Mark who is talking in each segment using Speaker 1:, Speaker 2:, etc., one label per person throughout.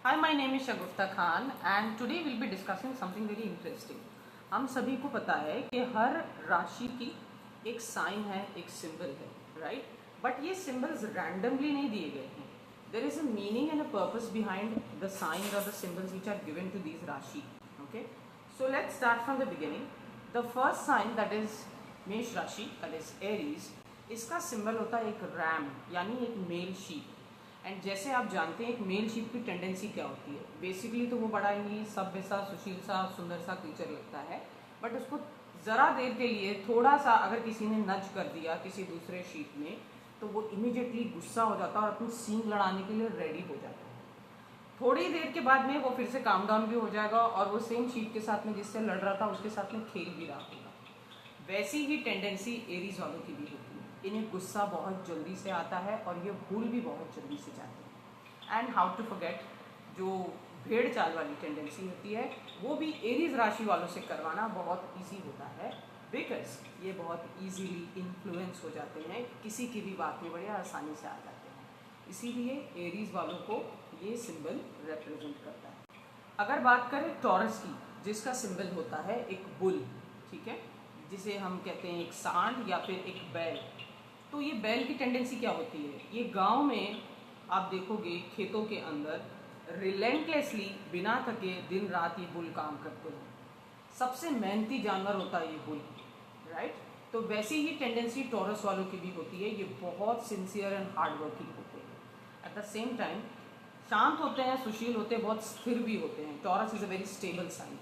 Speaker 1: Hi, my name is Shagufta Khan and today we'll be discussing something very interesting. हम सभी को पता है कि हर राशि की एक साइन है, एक सिंबल है, राइट? बट ये सिंबल्स रैंडमली नहीं दिए गए हैं. There is a meaning and a purpose behind the sign or the symbols which are given to these rashi. Okay, so let's start from the beginning. The first sign that is Mesh rashi, that is Aries. इसका symbol होता है एक RAM, यानी एक mail sheep. And जैसे आप जानते हैं एक मेल शीप की टेंडेंसी क्या होती है, बेसिकली तो वो बड़ा ही सभ्य सा, सुशील सा, सुंदर सा क्रीचर लगता है. बट उसको ज़रा देर के लिए थोड़ा सा अगर किसी ने नच कर दिया किसी दूसरे शीप में, तो वो इमीडिएटली गुस्सा हो जाता है और अपनी सींग लड़ाने के लिए रेडी हो जाता है. थोड़ी देर के बाद में वो फिर से काम डाउन भी हो जाएगा और वो सेम शीप के साथ में जिससे लड़ रहा था उसके साथ में खेल भी रहा होगा. वैसी ही टेंडेंसी एरीज वालों की भी होती है. इन्हें गुस्सा बहुत जल्दी से आता है और ये भूल भी बहुत जल्दी से जाते हैं. एंड हाउ टू फॉरगेट, जो भेड़ चाल वाली टेंडेंसी होती है वो भी एरीज राशि वालों से करवाना बहुत इजी होता है, बिकॉज ये बहुत इजीली इन्फ्लुएंस हो जाते हैं, किसी की भी बात में बड़े आसानी से आ जाते हैं. इसीलिए एरीज वालों को ये सिंबल रिप्रेजेंट करता है. अगर बात करें टॉरस की, जिसका सिंबल होता है एक बुल, ठीक है, जिसे हम कहते हैं एक सांड या फिर एक बैल. तो ये बैल की टेंडेंसी क्या होती है, ये गांव में आप देखोगे खेतों के अंदर रिलेंटलेसली बिना थके दिन रात ये बुल काम करते हैं. सबसे मेहनती जानवर होता है ये बुल, राइट? तो वैसी ही टेंडेंसी टॉरस वालों की भी होती है. ये बहुत सिंसियर एंड हार्ड वर्किंग होते हैं. एट द सेम टाइम शांत होते हैं, सुशील होते हैं, बहुत स्थिर भी होते हैं. Taurus is a very stable sign.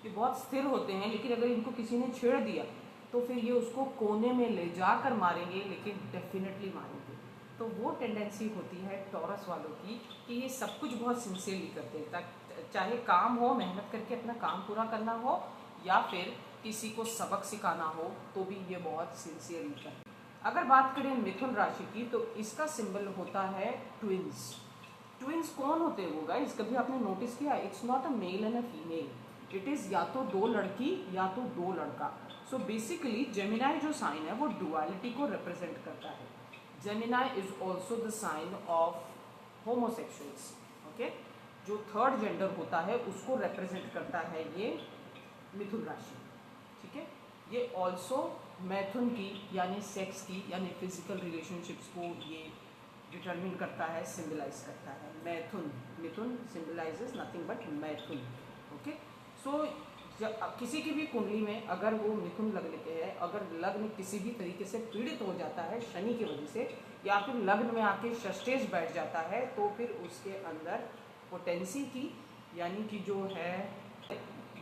Speaker 1: ये बहुत स्थिर होते हैं, लेकिन अगर इनको किसी ने छेड़ दिया तो फिर ये उसको कोने में ले जाकर मारेंगे, लेकिन डेफिनेटली मारेंगे. तो वो टेंडेंसी होती है टॉरस वालों की कि ये सब कुछ बहुत सिंसियरली करते हैं, चाहे काम हो, मेहनत करके अपना काम पूरा करना हो, या फिर किसी को सबक सिखाना हो, तो भी ये बहुत सिंसियरली करते हैं. अगर बात करें मिथुन राशि की, तो इसका सिंबल होता है ट्विंस. ट्विंस कौन होते हैं वो गाइस, कभी आपने नोटिस किया? It's not a male and a female, it is या तो दो लड़की या तो दो लड़का. सो बेसिकली जेमिनाई जो साइन है वो डुअलिटी को रिप्रेजेंट करता है. Gemini is also the sign of homosexuals. Okay, जो थर्ड जेंडर होता है उसको रिप्रेजेंट करता है ये मिथुन राशि. ठीक है, ये ऑल्सो मैथुन की यानी सेक्स की यानी फिजिकल रिलेशनशिप्स को ये डिटरमिन करता है, सिंबलाइज करता है. मैथुन, मिथुन सिंबलाइजेस नथिंग बट मैथुन. ओके, सो किसी की भी कुंडली में अगर वो मिथुन लग्न के है, अगर लग्न किसी भी तरीके से पीड़ित हो जाता है शनि की वजह से, या फिर लग्न में आके षष्ठेश बैठ जाता है, तो फिर उसके अंदर पोटेंसी की यानी कि जो है,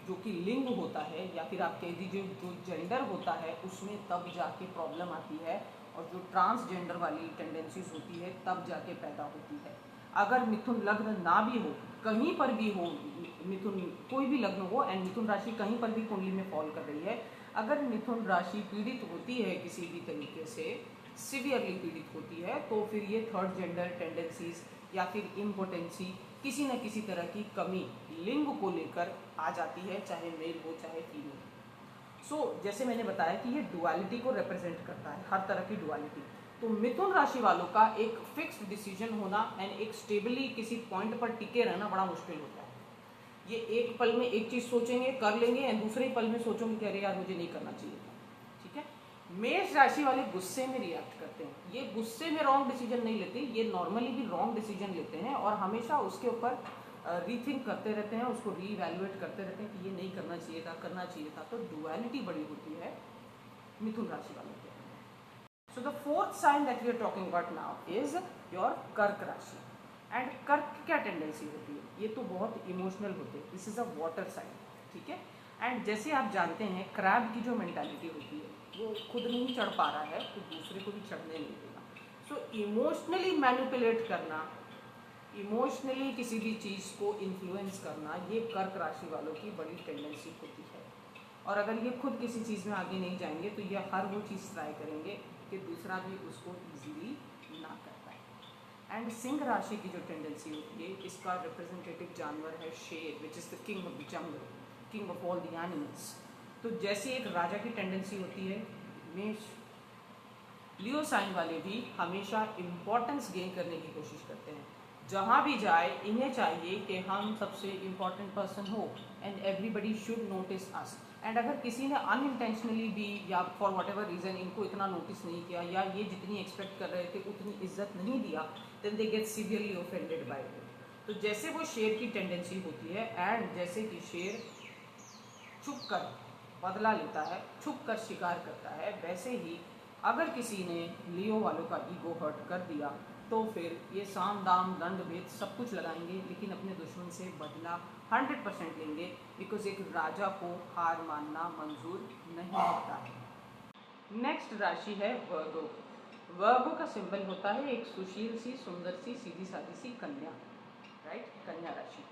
Speaker 1: जो कि लिंग होता है, या फिर आप कह दीजिए जो जेंडर होता है, उसमें तब जाके प्रॉब्लम आती है. और जो ट्रांसजेंडर वाली टेंडेंसीज होती है तब जाके पैदा होती है. अगर मिथुन लग्न ना भी हो, कहीं पर भी हो, मिथुन कोई भी लग्न हो एंड मिथुन राशि कहीं पर भी कुंडली में फॉल कर रही है, अगर मिथुन राशि पीड़ित होती है किसी भी तरीके से, सिवियरली पीड़ित होती है, तो फिर ये थर्ड जेंडर टेंडेंसीज या फिर इम्पोटेंसी, किसी न किसी तरह की कमी लिंग को लेकर आ जाती है, चाहे मेल हो चाहे फीमेल. सो जैसे मैंने बताया कि ये डुअलिटी को रिप्रेजेंट करता है, हर तरह की डुअलिटी. तो मिथुन राशि वालों का एक फिक्स्ड डिसीजन होना एंड एक स्टेबली किसी पॉइंट पर टिके रहना बड़ा मुश्किल होता है. ये एक पल में एक चीज़ सोचेंगे, कर लेंगे, एंड दूसरे ही पल में सोचेंगे कि अरे यार मुझे नहीं करना चाहिए था. ठीक है, मेष राशि वाले गुस्से में रिएक्ट करते हैं. ये गुस्से में रॉन्ग डिसीजन नहीं लेते, ये नॉर्मली भी रॉन्ग डिसीजन लेते हैं और हमेशा उसके ऊपर रीथिंक करते रहते हैं, उसको रीवैल्यूएट करते रहते हैं कि ये नहीं करना चाहिए था, करना चाहिए था. तो डुअलिटी बड़ी होती है मिथुन राशि वालों के. So the fourth sign that we are talking about now is your कर्क राशि. एंड कर्क की क्या टेंडेंसी होती है, ये तो बहुत इमोशनल होते हैं. This is a water sign. ठीक है, एंड जैसे आप जानते हैं क्रैब की जो मेंटालिटी होती है, वो खुद नहीं चढ़ पा रहा है तो दूसरे को भी चढ़ने नहीं देगा. सो इमोशनली मैनिपुलेट करना, इमोशनली किसी भी चीज़ को इन्फ्लुएंस करना, ये कर्क राशि वालों की बड़ी टेंडेंसी होती है. और अगर ये खुद किसी चीज़ में आगे नहीं जाएंगे तो ये हर वो चीज़ ट्राई करेंगे कि दूसरा भी उसको ईजीली ना कर पाए. एंड सिंह राशि की जो टेंडेंसी होती है, इसका रिप्रेजेंटेटिव जानवर है शेर, which is the king of the jungle, king of all the animals. तो जैसे एक राजा की टेंडेंसी होती है, मेष लियो साइन वाले भी हमेशा इम्पोर्टेंस गेन करने की कोशिश करते हैं. जहाँ भी जाए इन्हें चाहिए कि हम सबसे इम्पोर्टेंट पर्सन हो and everybody should notice us. And अगर किसी ने अनइंटेंशनली भी या फॉर वट एवर रीज़न इनको इतना नोटिस नहीं किया या ये जितनी एक्सपेक्ट कर रहे थे उतनी इज्जत नहीं दिया, then they get severely offended by it. तो जैसे वो शेर की टेंडेंसी होती है, एंड जैसे कि शेर छुप कर बदला लेता है, छुप कर शिकार करता है, वैसे ही अगर किसी ने लियो वालों का ईगो हर्ट कर दिया तो फिर ये साम दाम दंड भेद सब कुछ लगाएंगे, लेकिन अपने दुश्मन से बदला 100% लेंगे, बिकॉज एक राजा को हार मानना मंजूर नहीं होता है। नेक्स्ट राशि है वर्गो। वर्गो का सिंबल होता है एक सुशील सी, सुंदर सी, सीधी सादी सी कन्या, राइट, कन्या राशि।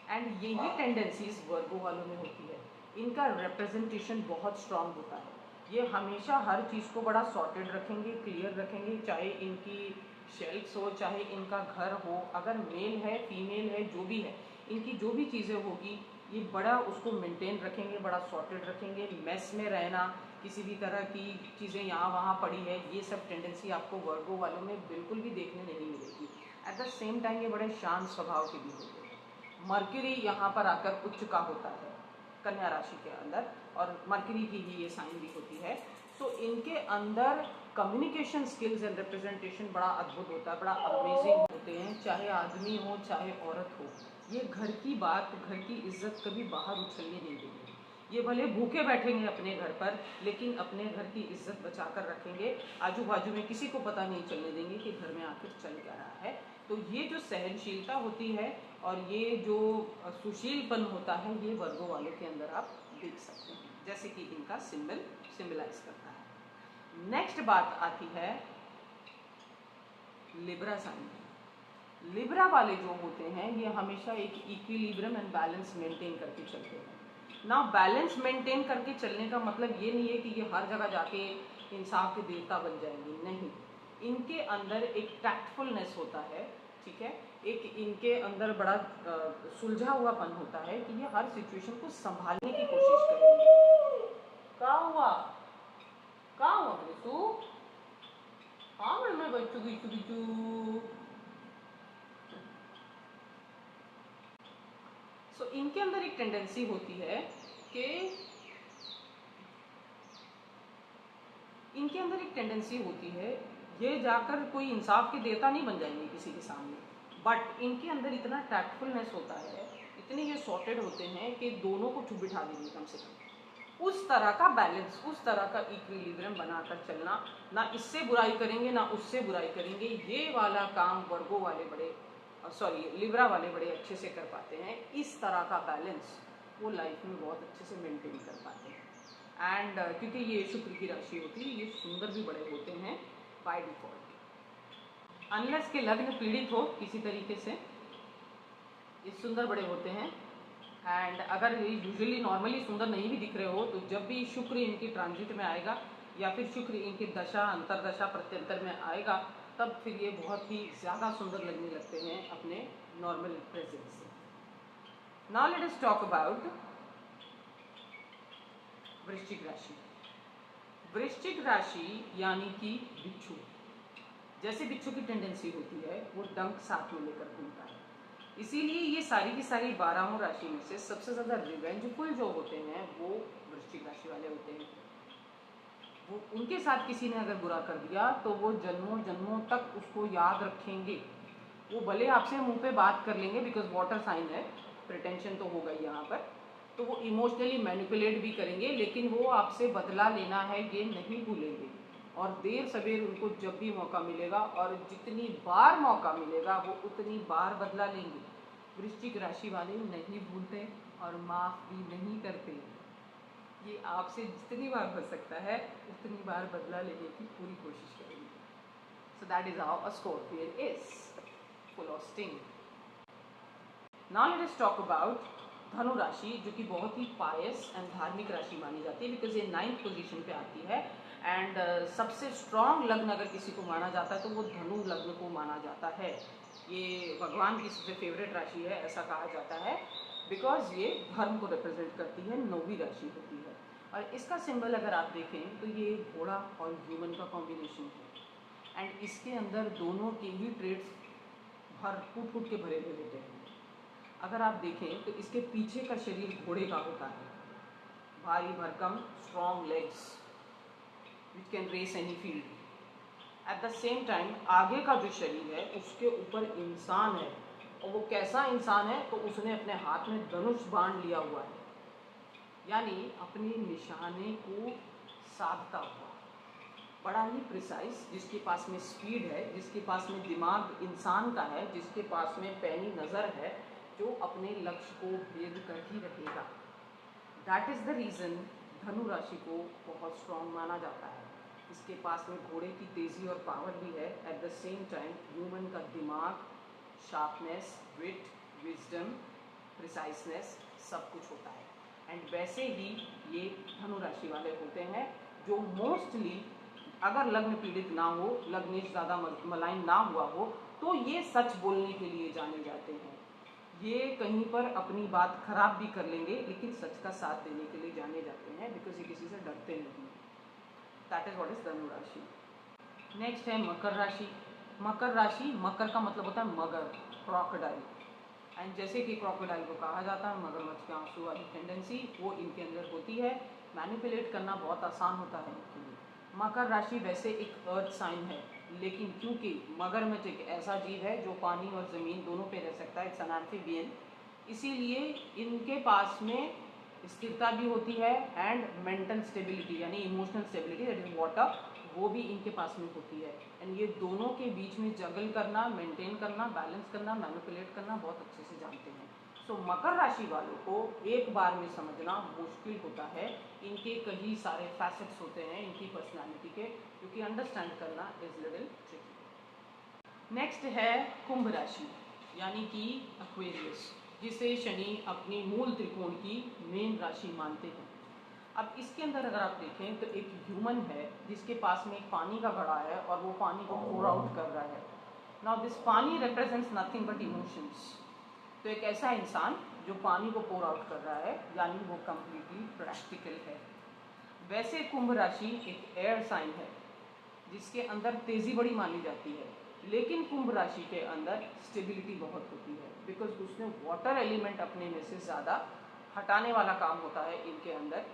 Speaker 1: एंड यही टेंडेंसीज वर्गो वालों में होती है। इनका रिप्रेजेंटेशन बहुत स्ट्रांग होता है। ये हमेशा हर चीज़ को बड़ा सॉर्टेड रखेंगे, क्लियर रखेंगे, चाहे इनकी शेल्फ्स हो, चाहे इनका घर हो, अगर मेल है फीमेल है जो भी है, इनकी जो भी चीज़ें होगी ये बड़ा उसको मेंटेन रखेंगे, बड़ा सॉर्टेड रखेंगे। मेस में रहना, किसी भी तरह की चीज़ें यहाँ वहाँ पड़ी है, ये सब टेंडेंसी आपको वर्गो वालों में बिल्कुल भी देखने नहीं मिलेगी। एट द सेम टाइम ये बड़े शांत स्वभाव के भी होते हैं। मर्क्यूरी यहाँ पर आकर उच्च का होता है कन्या राशि के अंदर, और मर्क्यूरी की ही ये साइन भी होती है। सो इनके अंदर कम्युनिकेशन स्किल्स एंड रिप्रेजेंटेशन बड़ा अद्भुत होता है, बड़ा अमेजिंग होते हैं, चाहे आदमी हो चाहे औरत हो। ये घर की बात, घर की इज्जत कभी बाहर उछलने नहीं देंगे। ये भले भूखे बैठेंगे अपने घर पर, लेकिन अपने घर की इज्जत बचा कर रखेंगे, आजू बाजू में किसी को पता नहीं चलने देंगे कि घर में आखिर चल क्या रहा है। तो ये जो सहनशीलता होती है और ये जो सुशीलपन होता है, ये वर्गो वालों के अंदर आप देख सकते हैं, जैसे कि इनका सिंबलाइज करता है। नेक्स्ट बात आती है लिब्रा साइन। लिब्रा वाले जो होते हैं ये हमेशा एक इक्विलिब्रियम एंड बैलेंस मेंटेन करके चलते हैं ना। बैलेंस मेंटेन करके चलने का मतलब ये नहीं है कि ये हर जगह जाके इंसाफ के देवता बन जाएंगे, नहीं। इनके अंदर एक टैक्टफुलनेस होता है, ठीक है, एक इनके अंदर बड़ा सुलझा हुआपन होता है कि ये हर सिचुएशन को संभालने की कोशिश करेंगे। क्या हुआ, क्या हुआ तू? हाँ मैं बच्चू बिचू बिचू। सो इनके अंदर एक टेंडेंसी होती है कि इनके अंदर एक टेंडेंसी होती है, ये जाकर कोई इंसाफ के देवता नहीं बन जाएंगे किसी के सामने, बट इनके अंदर इतना टैक्टफुलनेस होता है, इतने ये सॉर्टेड होते हैं कि दोनों को चुप बिठा देंगे कम से कम। उस तरह का बैलेंस, उस तरह का इक्विलिब्रियम बनाकर चलना, ना इससे बुराई करेंगे ना उससे बुराई करेंगे, ये वाला काम वर्गो वाले बड़े लिब्रा वाले बड़े अच्छे से कर पाते हैं। इस तरह का बैलेंस वो लाइफ में बहुत अच्छे से मेंटेन कर पाते हैं। एंड क्योंकि ये शुक्र की राशि होती है, ये सुंदर भी बड़े होते हैं बाय डिफॉल्ट, अनलेस के लग्न पीड़ित हो किसी तरीके से, ये सुंदर बड़े होते हैं। एंड अगर ये यूजुअली नॉर्मली सुंदर नहीं भी दिख रहे हो, तो जब भी शुक्र इनकी ट्रांजिट में आएगा या फिर शुक्र इनकी दशा अंतरदशा प्रत्यंतर में आएगा, तब फिर ये बहुत ही ज़्यादा सुंदर लगने लगते हैं अपने नॉर्मल प्रेजेंस से। Now let us talk about वृश्चिक राशि। वृश्चिक राशि यानी कि बिच्छू। जैसे बिच्छू की टेंडेंसी होती है वो डंक साथ में लेकर घूमता है, इसीलिए ये सारी की सारी 12 राशि में से सबसे ज़्यादा रिवेंजफुल जो होते हैं वो वृश्चिक राशि वाले होते हैं। वो उनके साथ किसी ने अगर बुरा कर दिया तो वो जन्मों जन्मों तक उसको याद रखेंगे। वो भले आपसे मुंह पे बात कर लेंगे, बिकॉज वाटर साइन है, प्रिटेंशन तो होगा ही यहाँ पर, तो वो इमोशनली मैनिपुलेट भी करेंगे, लेकिन वो आपसे बदला लेना है ये नहीं भूलेंगे। और देर सवेर उनको जब भी मौका मिलेगा और जितनी बार मौका मिलेगा वो उतनी बार बदला लेंगे। वृश्चिक राशि वाले नहीं भूलते और माफ़ भी नहीं करते। ये आपसे जितनी बार हो सकता है उतनी बार बदला लेने की पूरी कोशिश करेंगे। So that is how a scorpion is, full of sting. Now let us talk about धनु राशि, जो कि बहुत ही पायस एंड धार्मिक राशि मानी जाती है, बिकॉज ये 9th पोजीशन पे आती है। एंड सबसे स्ट्रॉन्ग लग्न अगर किसी को माना जाता है तो वो धनु लग्न को माना जाता है। ये भगवान की सबसे फेवरेट राशि है, ऐसा कहा जाता है, बिकॉज ये धर्म को रिप्रेजेंट करती है, 9वीं राशि होती है। और इसका सिंबल अगर आप देखें तो ये घोड़ा और ह्यूमन का कॉम्बिनेशन है, एंड इसके अंदर दोनों के ही ट्रेड्स हर फूट फूट के भरे हुए होते हैं। अगर आप देखें तो इसके पीछे का शरीर घोड़े का होता है, भारी भरकम, strong legs which can race any field. At the same time आगे का जो शरीर है उसके ऊपर इंसान है, और वो कैसा इंसान है, तो उसने अपने हाथ में धनुष बाण लिया हुआ है, यानी अपने निशाने को साधता हुआ, बड़ा ही प्रिसाइज, जिसके पास में स्पीड है, जिसके पास में दिमाग इंसान का है, जिसके पास में पैनी नज़र है, जो अपने लक्ष्य को भेद कर ही रहेगा। दैट इज़ द रीज़न धनु राशि को बहुत स्ट्रॉन्ग माना जाता है। इसके पास में घोड़े की तेज़ी और पावर भी है, eight the same time human का दिमाग, शार्पनेस, विट, विजडम, प्रिसाइसनेस सब कुछ होता है। एंड वैसे ही ये धनु राशि वाले होते हैं, जो मोस्टली अगर लग्न पीड़ित ना हो, लग्नेश ज़्यादा मलाइन ना हुआ हो, तो ये सच बोलने के लिए जाने जाते हैं। ये कहीं पर अपनी बात खराब भी कर लेंगे, लेकिन सच का साथ देने के लिए जाने जाते हैं, बिकॉज ये किसी से डरते नहीं। दैट इज व्हाट इज धनु राशि। नेक्स्ट है मकर राशि। मकर राशि, मकर का मतलब होता है मगर, क्रोकोडाइल। एंड जैसे कि क्रोकोडाइल को कहा जाता है मगरमच्छ के आंसू वाली टेंडेंसी वो इनके अंदर होती है। मैनिपुलेट करना बहुत आसान होता है इनके लिए। मकर राशि वैसे एक अर्थ साइन है, लेकिन क्योंकि मगरमच्छ एक ऐसा जीव है जो पानी और ज़मीन दोनों पे रह सकता है, इट्स एन एम्फीबियन, इसीलिए इनके पास में स्थिरता भी होती है एंड मेंटल स्टेबिलिटी यानी emotional stability, that is water, वो भी इनके पास में होती है। एंड ये दोनों के बीच में जगल करना, मेंटेन करना, बैलेंस करना, मैनिपुलेट करना बहुत अच्छे से जानते हैं। सो मकर राशि वालों को एक बार में समझना मुश्किल होता है। इनके कई सारे फैसेट्स होते हैं इनकी पर्सनालिटी के, क्योंकि अंडरस्टैंड करना इज लिटिल ट्रिकी। नेक्स्ट है कुंभ राशि यानी कि एक्वेरियस, जिसे शनि अपनी मूल त्रिकोण की मेन राशि मानते हैं। अब इसके अंदर अगर आप देखें तो एक ह्यूमन है जिसके पास में एक पानी का घड़ा है और वो पानी को पोर आउट कर रहा है। नाउ दिस पानी रिप्रेजेंट्स नथिंग बट इमोशंस। तो एक ऐसा इंसान जो पानी को पोर आउट कर रहा है, यानी वो कम्प्लीटली प्रैक्टिकल है। वैसे कुंभ राशि एक एयर साइन है जिसके अंदर तेज़ी बड़ी मानी जाती है, लेकिन कुंभ राशि के अंदर स्टेबिलिटी बहुत होती है, बिकॉज उसने वाटर एलिमेंट अपने में से ज़्यादा हटाने वाला काम होता है इनके अंदर।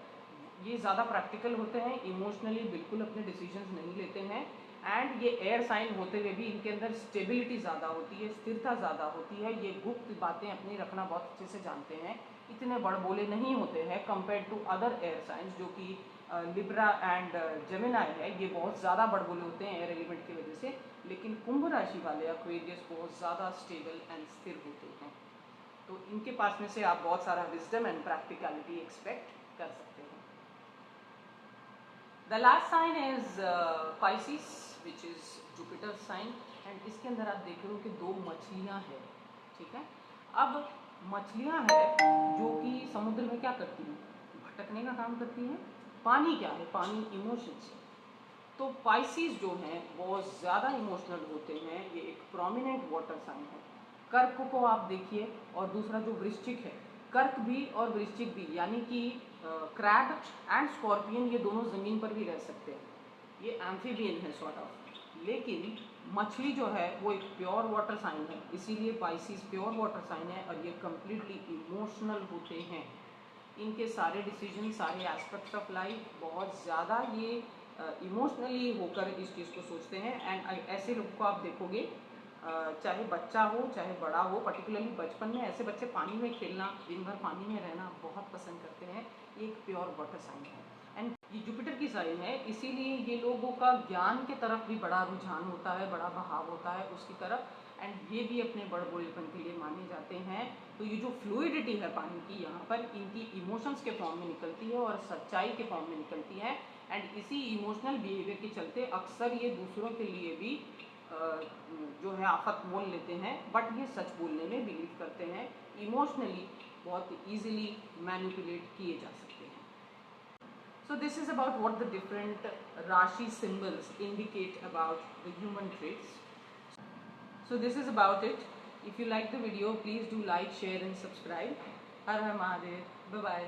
Speaker 1: ये ज़्यादा प्रैक्टिकल होते हैं, इमोशनली बिल्कुल अपने डिसीजंस नहीं लेते हैं। एंड ये एयर साइन होते हुए भी इनके अंदर स्टेबिलिटी ज़्यादा होती है, स्थिरता ज़्यादा होती है। ये गुप्त बातें अपनी रखना बहुत अच्छे से जानते हैं, इतने बड़बोले नहीं होते हैं compare to other air signs, जो कि लिब्रा एंड जेमिनाई है। ये बहुत ज़्यादा बड़बोले होते हैं एयर एलिमेंट की वजह से, लेकिन कुंभ राशि वाले एक्वेरियस बहुत ज़्यादा स्टेबल एंड स्थिर होते हैं। तो इनके पास में से आप बहुत सारा विजडम एंड प्रैक्टिकलिटी एक्सपेक्ट कर सकते हैं। The last sign is Pisces which is Jupiter sign. And इसके अंदर आप देख रहे हो कि दो मछलियाँ हैं, ठीक है। अब मछलियाँ हैं जो कि समुद्र में क्या करती हैं, भटकने का काम करती हैं। पानी क्या है, पानी इमोशंस है। तो पाइसिस जो हैं बहुत ज़्यादा इमोशनल होते हैं। ये एक प्रोमिनेंट वाटर साइन है। कर्क को आप देखिए, और दूसरा जो वृश्चिक है, कर्क भी और वृश्चिक भी, यानी कि क्रैब एंड स्कॉर्पियन, ये दोनों ज़मीन पर भी रह सकते हैं। ये एम्फीबियन है सॉर्ट ऑफ। लेकिन मछली जो है वो एक प्योर वाटर साइन है, इसीलिए पाइसिस प्योर वाटर साइन है, और ये कम्प्लीटली इमोशनल होते हैं। इनके सारे डिसीजन, सारे एस्पेक्ट्स ऑफ लाइफ बहुत ज़्यादा ये इमोशनली होकर इस चीज़ को सोचते हैं। एंड ऐसे लोग को आप देखोगे, चाहे बच्चा हो चाहे बड़ा हो, पर्टिकुलरली बचपन में ऐसे बच्चे पानी में खेलना, दिन भर पानी में रहना बहुत पसंद करते हैं। ये एक प्योर वाटर साइन है एंड ये जुपिटर की साइन है, इसीलिए ये लोगों का ज्ञान के तरफ भी बड़ा रुझान होता है, बड़ा बहाव होता है उसकी तरफ। एंड ये भी अपने बड़बोलेपन के लिए माने जाते हैं। तो ये जो फ्लूइडिटी है पानी की, यहाँ पर इनकी इमोशंस के फॉर्म में निकलती है और सच्चाई के फॉर्म में निकलती है। एंड इसी इमोशनल बिहेवियर के चलते अक्सर ये दूसरों के लिए भी जो है आफत मोल लेते हैं, बट ये सच बोलने में बिलीव करते हैं। इमोशनली बहुत ईजिली मैनिपुलेट किए जा सकते हैं। So this is about what the different Rashi symbols indicate about the human traits. So this is about it. If you like the video, please do like, share and subscribe. Har Har Mahadev. Bye bye.